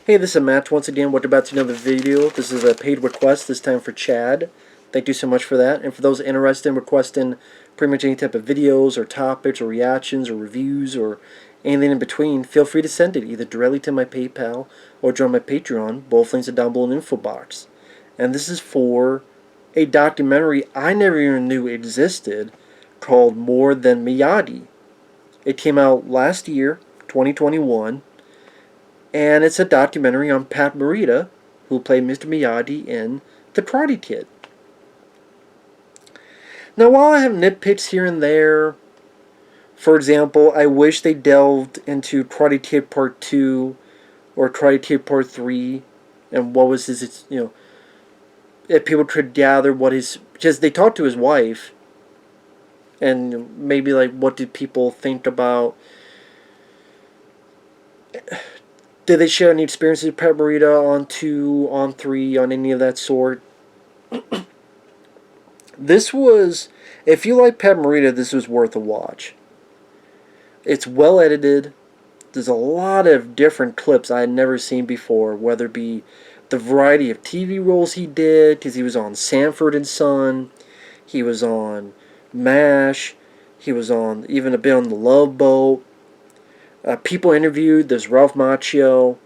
Hey, this is Matt once again. Welcome back to another video. This is a paid request, this time for Chad. Thank you so much for that. And for those interested in requesting pretty much any type of videos or topics or reactions or reviews or anything in between, feel free to send it either directly to my PayPal or join my Patreon. Both links are down below in the info box. And this is for a documentary I never even knew existed called More Than Miyagi. It came out last year, 2021. And it's a documentary on Pat Morita, who played Mr. Miyagi in The Karate Kid. Now, while I have nitpicks here and there, for example, I wish they delved into Karate Kid Part 2 or Karate Kid Part 3, and what was his, if people could gather what his, because they talked to his wife, and maybe like what did people think about. Did they share any experiences with Pat Morita on 2, on 3, on any of that sort? This was, if you like Pat Morita, this was worth a watch. It's well edited. There's a lot of different clips I had never seen before, whether it be the variety of TV roles he did, because he was on Sanford and Son, he was on MASH, he was on even a bit on The Love Boat. People interviewed, there's Ralph Macchio,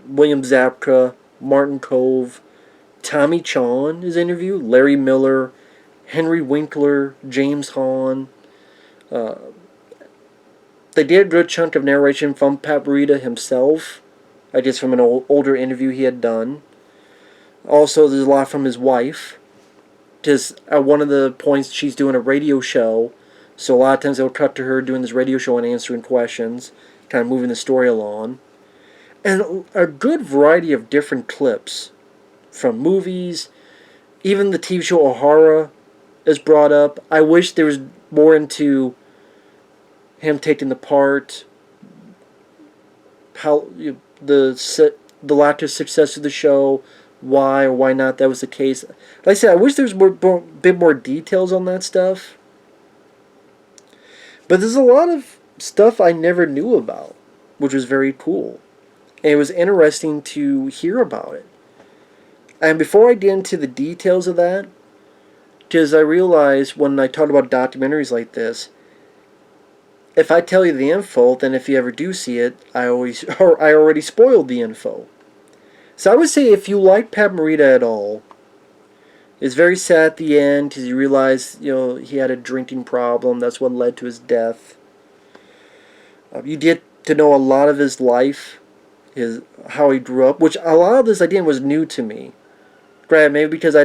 William Zabka, Martin Kove, Tommy Chong is interviewed, Larry Miller, Henry Winkler, James Hahn. They did a good chunk of narration from Pat Morita himself, I guess from an older interview he had done. Also, there's a lot from his wife. Just at one of the points, she's doing a radio show, so a lot of times they'll cut to her doing this radio show and answering questions, kind of moving the story along. And a good variety of different clips from movies. Even the TV show O'Hara is brought up. I wish there was more into him taking the part, how the lack of success of the show, why or why not that was the case. Like I said, I wish there was a bit more details on that stuff. But there's a lot of stuff I never knew about, which was very cool. And it was interesting to hear about it. And before I get into the details of that, because I realize when I talk about documentaries like this, if I tell you the info, then if you ever do see it, I already spoiled the info. So I would say if you like Pat Morita at all, it's very sad at the end because you realize, he had a drinking problem. That's what led to his death. You get to know a lot of his life, how he grew up, which a lot of this I didn't was new to me. Granted, maybe because I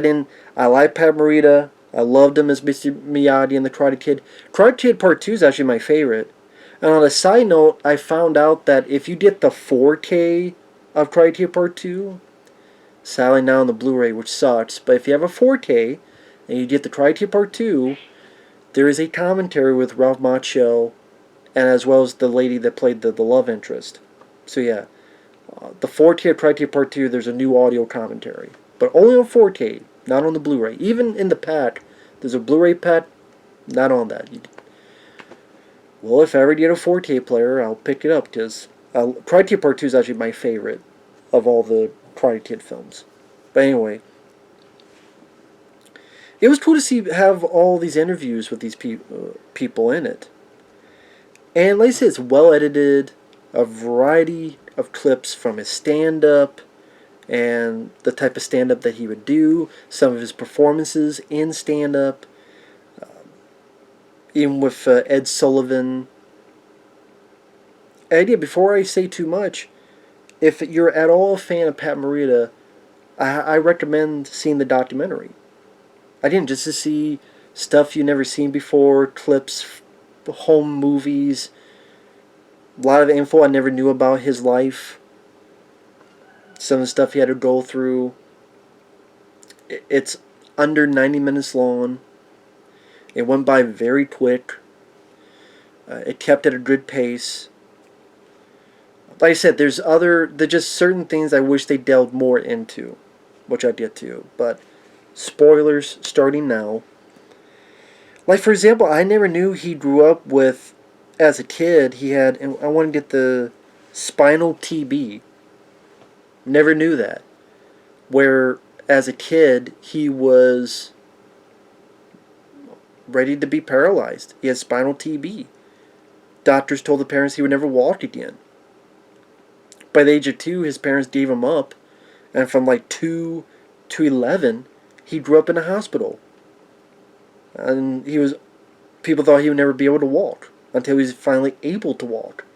like Pat Morita. I loved him as Mr. Miyagi in The Karate Kid. Karate Kid Part 2 is actually my favorite. And on a side note, I found out that if you get the 4K of Karate Kid Part 2, sadly now on the Blu-ray, which sucks, but if you have a 4K and you get the Karate Kid Part 2, there is a commentary with Ralph Macchio, and as well as the lady that played the love interest. So yeah, the 4K of Karate Kid Part 2, there's a new audio commentary. But only on 4K, not on the Blu-ray. Even in the pack, there's a Blu-ray pack, not on that. Well, if I ever get a 4K player, I'll pick it up, because Karate Kid Part 2 is actually my favorite of all the Karate Kid films. But anyway, it was cool to have all these interviews with these people in it. And like I said, it's well edited, a variety of clips from his stand-up, and the type of stand-up that he would do, some of his performances in stand-up, even with Ed Sullivan. And yeah, before I say too much, if you're at all a fan of Pat Morita, I recommend seeing the documentary. Again, just to see stuff you've never seen before, clips, home movies, a lot of info I never knew about his life. Some of the stuff he had to go through. It's under 90 minutes long. It went by very quick. It kept at a good pace. Like I said, there's just certain things I wish they delved more into, which I'll get to. But spoilers starting now. Like, for example, I never knew he grew up with, as a kid, he had, and I want to get the spinal TB. Never knew that. Where as a kid he was ready to be paralyzed. He had spinal TB. Doctors told the parents he would never walk again. By the age of 2, his parents gave him up, and from like 2 to 11, he grew up in a hospital. And people thought he would never be able to walk until he was finally able to walk.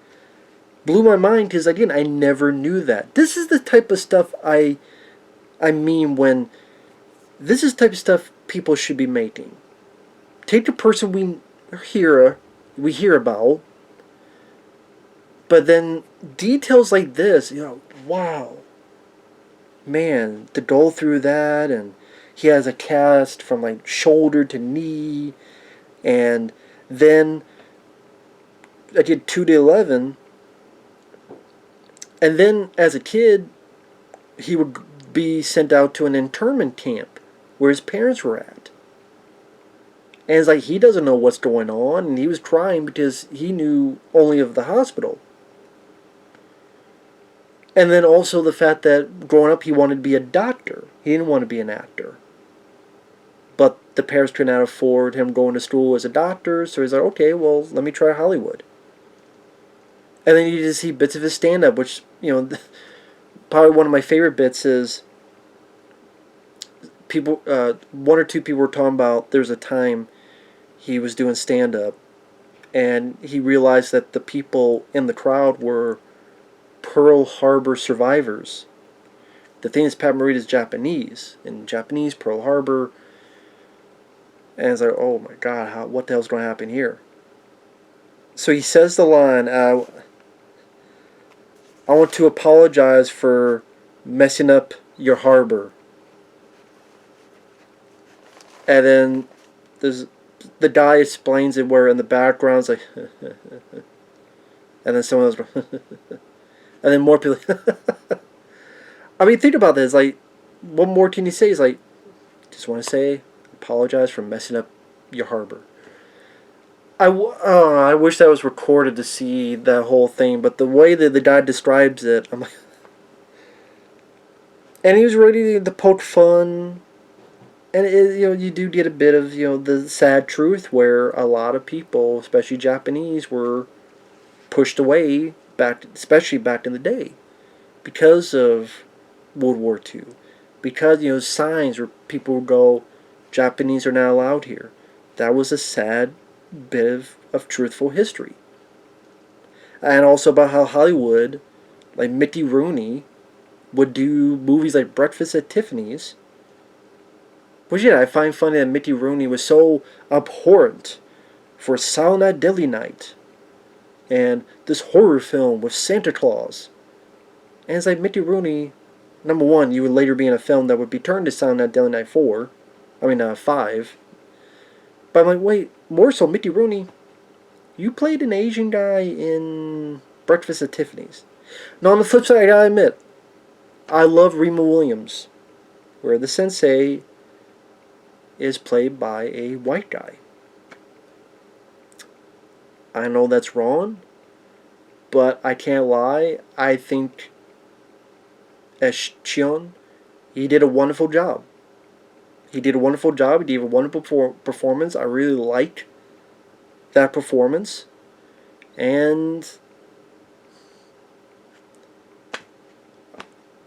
Blew my mind because, again, I never knew that. This is the type of stuff I mean when this is the type of stuff people should be making. Take the person we hear about, but then details like this, wow, man, to go through that, and he has a cast from like shoulder to knee, and then I did 2 to 11, and then as a kid, he would be sent out to an internment camp where his parents were at. And it's like he doesn't know what's going on, and he was crying because he knew only of the hospital. And then also the fact that growing up he wanted to be a doctor. He didn't want to be an actor. But the parents could not afford him going to school as a doctor, so he's like, okay, well, let me try Hollywood. And then you just see bits of his stand-up, which, probably one of my favorite bits is people, one or two people were talking about there's a time he was doing stand-up, and he realized that the people in the crowd were Pearl Harbor survivors. The thing is, Pat Morita is Japanese. In Japanese, Pearl Harbor. And it's like, oh my God, what the hell's going to happen here? So he says the line, I want to apologize for messing up your harbor. And then the guy explains it where in the background's like, and then someone else goes, and then more people. I mean, think about this. Like, what more can you say? He's like, just want to say, apologize for messing up your harbor. I wish that was recorded to see that whole thing, but the way that the guy describes it, I'm like, and he was ready to poke fun, and you do get a bit of the sad truth where a lot of people, especially Japanese, were pushed away especially back in the day, because of World War II, because signs where people would go, Japanese are not allowed here. That was a sad bit of truthful history. And also about how Hollywood, like Mickey Rooney, would do movies like Breakfast at Tiffany's. Which, yeah, I find funny that Mickey Rooney was so abhorrent for Silent Night, Deadly Night, and this horror film with Santa Claus. And it's like, Mickey Rooney, number one, you would later be in a film that would be turned to Silent Night, Deadly Night 5. But I'm like, wait, more so, Mickey Rooney, you played an Asian guy in Breakfast at Tiffany's. Now, on the flip side, I gotta admit, I love Remo Williams, where the sensei is played by a white guy. I know that's wrong, but I can't lie. I think as Chion, he did a wonderful job. He did a wonderful job. He gave a wonderful performance. I really liked that performance. And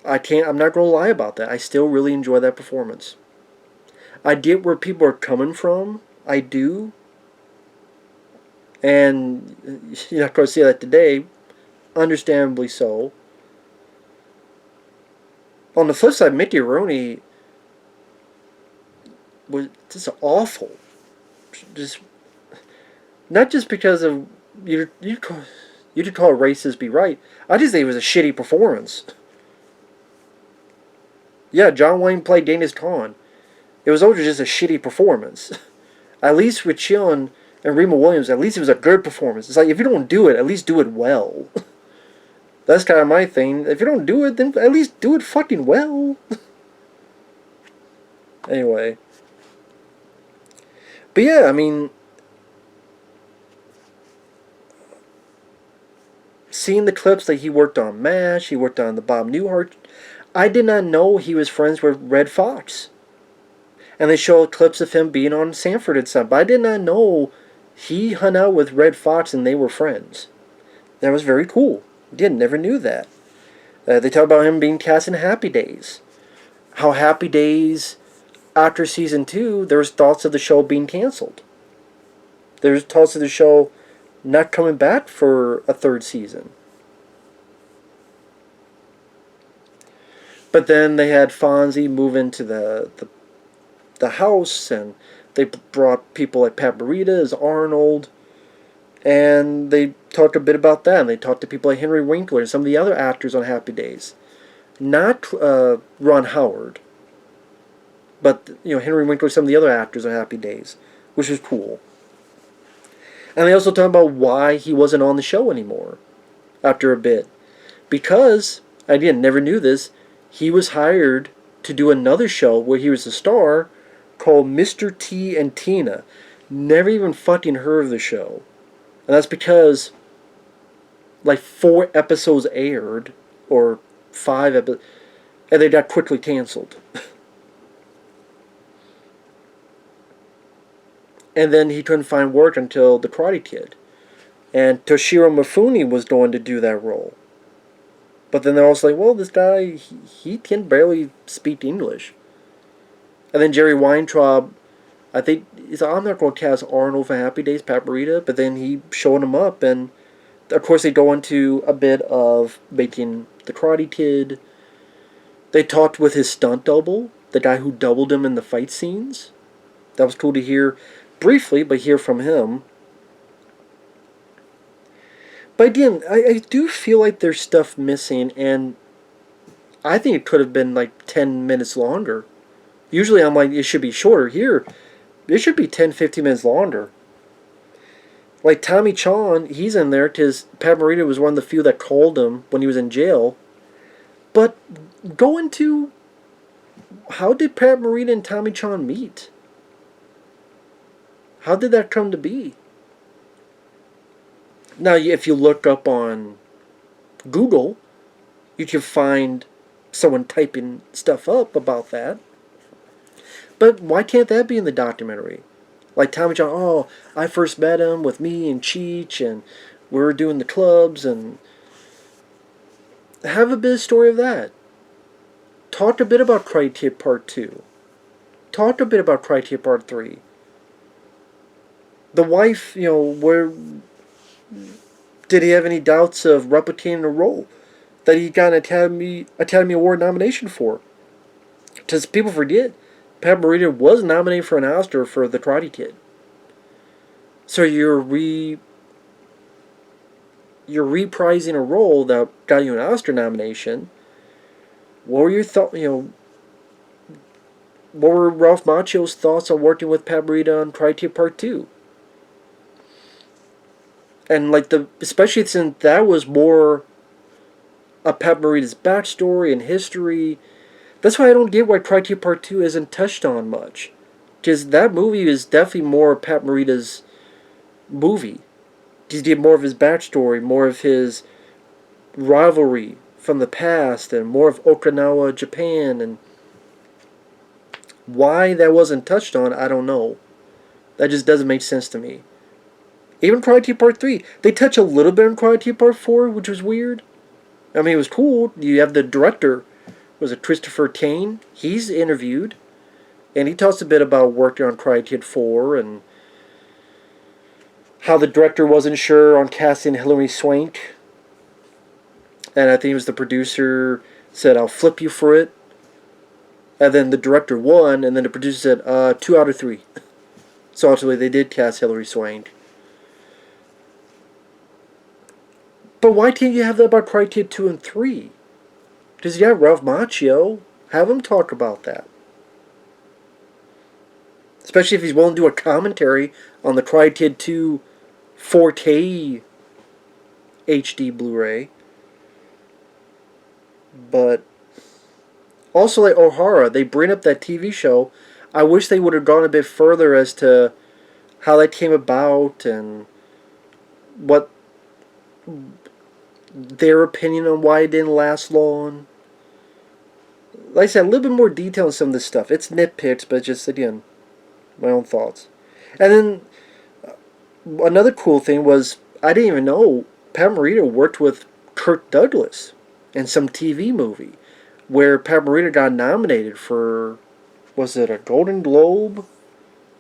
I'm not going to lie about that. I still really enjoy that performance. I get where people are coming from. I do. And you're not going to see that today. Understandably so. On the flip side, Mickey Rooney was just awful. Just not just because of you could call it racist, be right. I just think it was a shitty performance. Yeah, John Wayne played Genghis Khan. It was always just a shitty performance. At least with Chion and Remo Williams, at least it was a good performance. It's like, if you don't do it, at least do it well. That's kind of my thing. If you don't do it, then at least do it fucking well. Anyway. But yeah, I mean, seeing the clips that he worked on MASH, he worked on the Bob Newhart, I did not know he was friends with Red Fox. And they show clips of him being on Sanford and stuff. But I did not know he hung out with Red Fox and they were friends. That was very cool. Never knew that. They talk about him being cast in Happy Days. How Happy Days, after season 2, there was thoughts of the show being canceled. There was thoughts of the show not coming back for a 3rd season. But then they had Fonzie move into the house, and they brought people like Pat Morita as Arnold, and they talked a bit about that, and they talked to people like Henry Winkler and some of the other actors on Happy Days. Not Ron Howard, but Henry Winkler and some of the other actors on Happy Days, which was cool. And they also talked about why he wasn't on the show anymore after a bit. Because, again, never knew this, he was hired to do another show where he was a star called Mr. T and Tina. Never even fucking heard of the show. And that's because like 4 episodes aired, or 5 episodes, and they got quickly canceled. And then he couldn't find work until The Karate Kid. And Toshiro Mifune was going to do that role. But then they're also like, well, this guy, he can barely speak English. And then Jerry Weintraub, I think, I'm not going to cast Arnold for Happy Days, Pat Morita, but then he showed him up, and of course they go into a bit of making The Karate Kid. They talked with his stunt double, the guy who doubled him in the fight scenes. That was cool to hear briefly, but hear from him. But again, I do feel like there's stuff missing, and I think it could have been like 10 minutes longer. Usually I'm like, it should be shorter. Here, it should be 10, 15 minutes longer. Like Tommy Chong, he's in there because Pat Morita was one of the few that called him when he was in jail. But go into, how did Pat Morita and Tommy Chong meet? How did that come to be? Now, if you look up on Google, you can find someone typing stuff up about that. But why can't that be in the documentary? Like Tommy Chong, oh, I first met him with me and Cheech, and we were doing the clubs, and have a bit of story of that. Talk a bit about Karate Kid Part 2. Talk a bit about Karate Kid Part 3. The wife, where did he have any doubts of replicating a role that he got an Academy Award nomination for? Because people forget, Pat Morita was nominated for an Oscar for The Karate Kid. So you're reprising a role that got you an Oscar nomination. What were your thoughts? What were Ralph Macchio's thoughts on working with Pat Morita on Karate Kid Part 2? And especially since that was more of Pat Morita's backstory and history. That's why I don't get why Karate Kid Part 2 isn't touched on much. Because that movie is definitely more Pat Morita's movie. He did more of his backstory, more of his rivalry from the past, and more of Okinawa, Japan, and why that wasn't touched on, I don't know. That just doesn't make sense to me. Even Karate Kid Part 3, they touch a little bit on Karate Kid Part 4, which was weird. I mean, it was cool. You have the director, was it Christopher Kane? He's interviewed, and he talks a bit about working on Karate Kid 4, and how the director wasn't sure on casting Hilary Swank. And I think it was the producer said, I'll flip you for it. And then the director won, and then the producer said, 2 out of 3. So ultimately they did cast Hilary Swank. But why can't you have that about Karate Kid 2 and 3? Because you have Ralph Macchio. Have him talk about that. Especially if he's willing to do a commentary on the Karate Kid 2 4K HD Blu-ray. But also, like O'Hara, they bring up that TV show. I wish they would have gone a bit further as to how that came about and what their opinion on why it didn't last long. Like I said, a little bit more detail on some of this stuff. It's nitpicks, but just, again, my own thoughts. And then another cool thing was, I didn't even know Pat Morita worked with Kirk Douglas in some TV movie where Pat Morita got nominated for, was it a Golden Globe?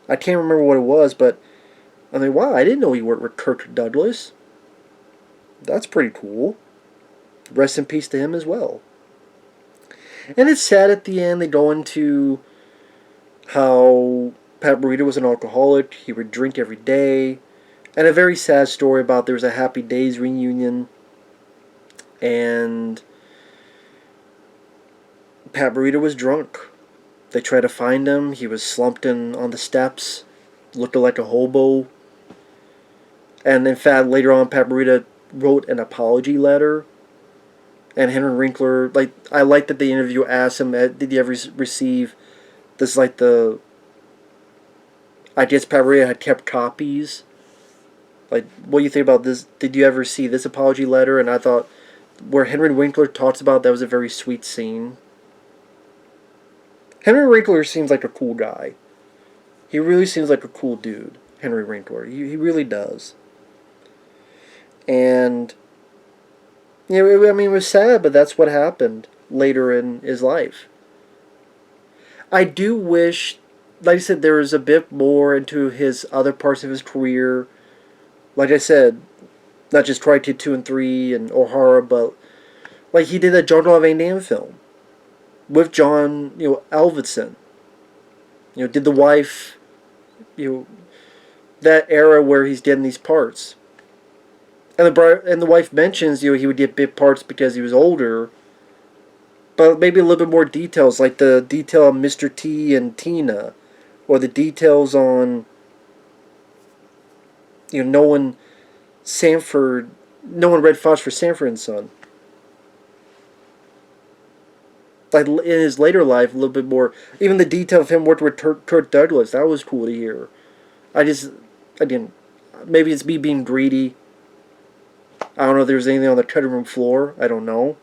I can't remember what it was, but I mean, wow, I didn't know he worked with Kirk Douglas. That's pretty cool. Rest in peace to him as well. And it's sad at the end they go into how Pat Morita was an alcoholic. He would drink every day. And a very sad story about there was a Happy Days reunion. And Pat Morita was drunk. They tried to find him. He was slumped on the steps, looking like a hobo. And in fact, later on, Pat Morita wrote an apology letter. And Henry Winkler, like, I like that the interview asked him, did you ever receive this, like, I guess Pat Morita had kept copies. Like, what do you think about this? Did you ever see this apology letter? And I thought, where Henry Winkler talks about, that was a very sweet scene. Henry Winkler seems like a cool guy. He really seems like a cool dude, Henry Winkler. He really does. And, you know, I mean, it was sad, but that's what happened later in his life. I do wish, like I said, there was a bit more into his other parts of his career. Like I said, not just Karate 2 and 3 and O'Hara, but like he did a John Van Damme film with John, Alvidson. Did the wife, that era where he's getting these parts. And the wife mentions, he would get bit parts because he was older. But maybe a little bit more details, like the detail on Mr. T and Tina, or the details on, Nolan Red Fox for Sanford and Son. Like in his later life, a little bit more. Even the detail of him working with Kurt Douglas, that was cool to hear. Again, maybe it's me being greedy. I don't know if there's anything on the cutting room floor. I don't know.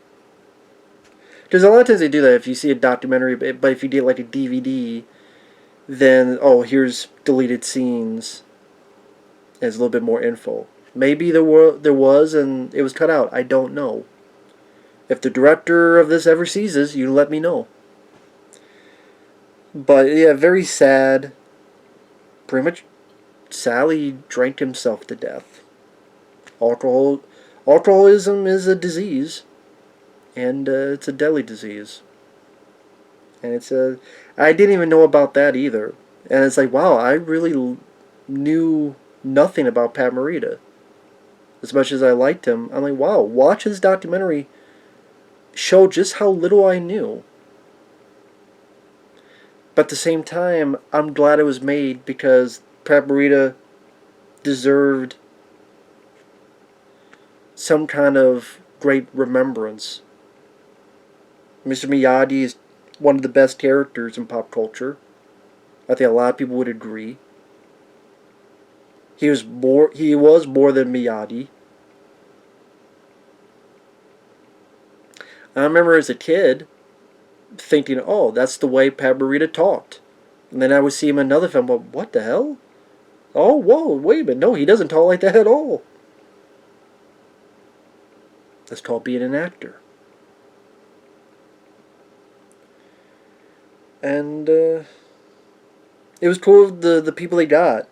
Because a lot of times they do that. If you see a documentary, but if you get like a DVD, then, here's deleted scenes. There's a little bit more info. Maybe there was and it was cut out. I don't know. If the director of this ever sees this, you let me know. But yeah, very sad. Pretty much, Sally drank himself to death. Alcoholism is a disease, and it's a deadly disease. And I didn't even know about that either. And it's like, wow, I really knew nothing about Pat Morita. As much as I liked him, I'm like, wow, watch his documentary show just how little I knew. But at the same time, I'm glad it was made because Pat Morita deserved some kind of great remembrance. Mr. Miyagi is one of the best characters in pop culture. I think a lot of people would agree. He was more than Miyagi. I remember as a kid thinking, oh, that's the way Pat Morita talked. And then I would see him in another film, but what the hell? Oh, whoa, wait a minute. No, he doesn't talk like that at all. That's called being an actor. And it was cool, the people they got.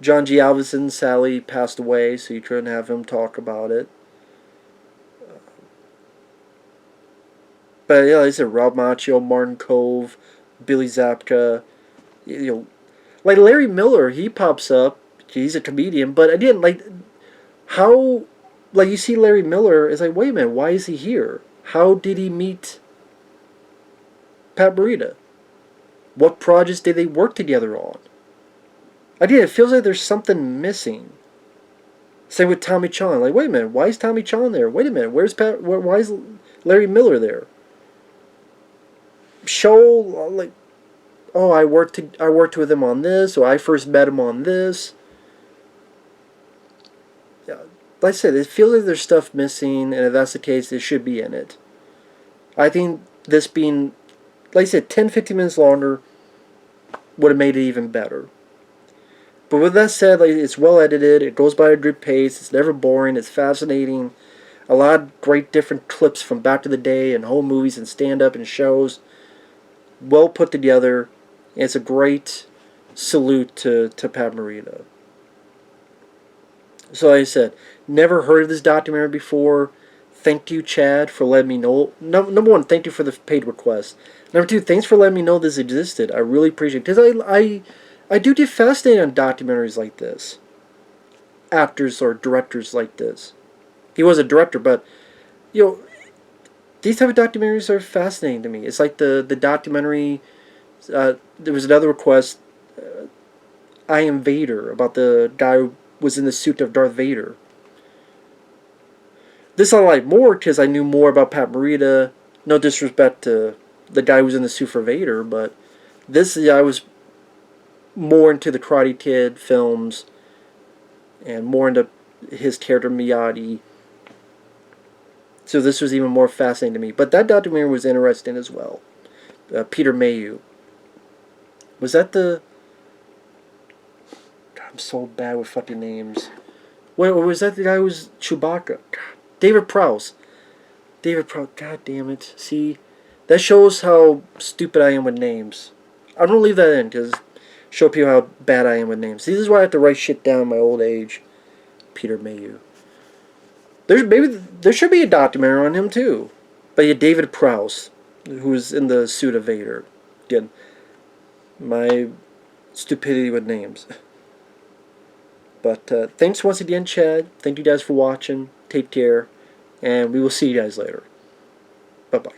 John G. Alvinson, Sally passed away, so you couldn't have him talk about it. But yeah, like I said, Rob Macchio, Martin Cove, Billy Zabka, like Larry Miller, he pops up. He's a comedian, but again, like how, like you see Larry Miller, it's like, wait a minute, why is he here? How did he meet Pat Morita? What projects did they work together on? Again, it feels like there's something missing. Same with Tommy Chong. Like, wait a minute, why is Tommy Chong there? Wait a minute, why is Larry Miller there? Show, like, oh, I worked with him on this, or I first met him on this. Yeah, like I said, it feels like there's stuff missing, and if that's the case, it should be in it. I think this being, like I said, 10, 15 minutes longer would have made it even better. But with that said, like, it's well edited, it goes by a good pace, it's never boring, it's fascinating. A lot of great different clips from back to the day and home movies and stand-up and shows. Well put together. It's a great salute to Pat Morita. So like I said, never heard of this documentary before. Thank you, Chad, for letting me know. Number one, thank you for the paid request. Number two, thanks for letting me know this existed. I really appreciate it. Because I do get fascinated on documentaries like this. Actors or directors like this. He was a director, but, you know, these type of documentaries are fascinating to me. It's like the documentary, there was another request, I Am Vader, about the guy who was in the suit of Darth Vader. This I like more because I knew more about Pat Morita. No disrespect to the guy who was in the suit for Vader, but this, I was more into the Karate Kid films and more into his character Miyagi. So this was even more fascinating to me. But that documentary was interesting as well. Peter Mayhew. Was that the... God, I'm so bad with fucking names. Wait, was that the guy who was Chewbacca? God. David Prowse. David Prowse. God damn it. See? That shows how stupid I am with names. I'm going to leave that in because show people how bad I am with names. See, this is why I have to write shit down in my old age. Peter Mayhew. There should be a documentary on him too. But yeah, David Prowse, who's in the suit of Vader. Again, my stupidity with names. But thanks once again, Chad. Thank you guys for watching. Take care. And we will see you guys later. Bye-bye.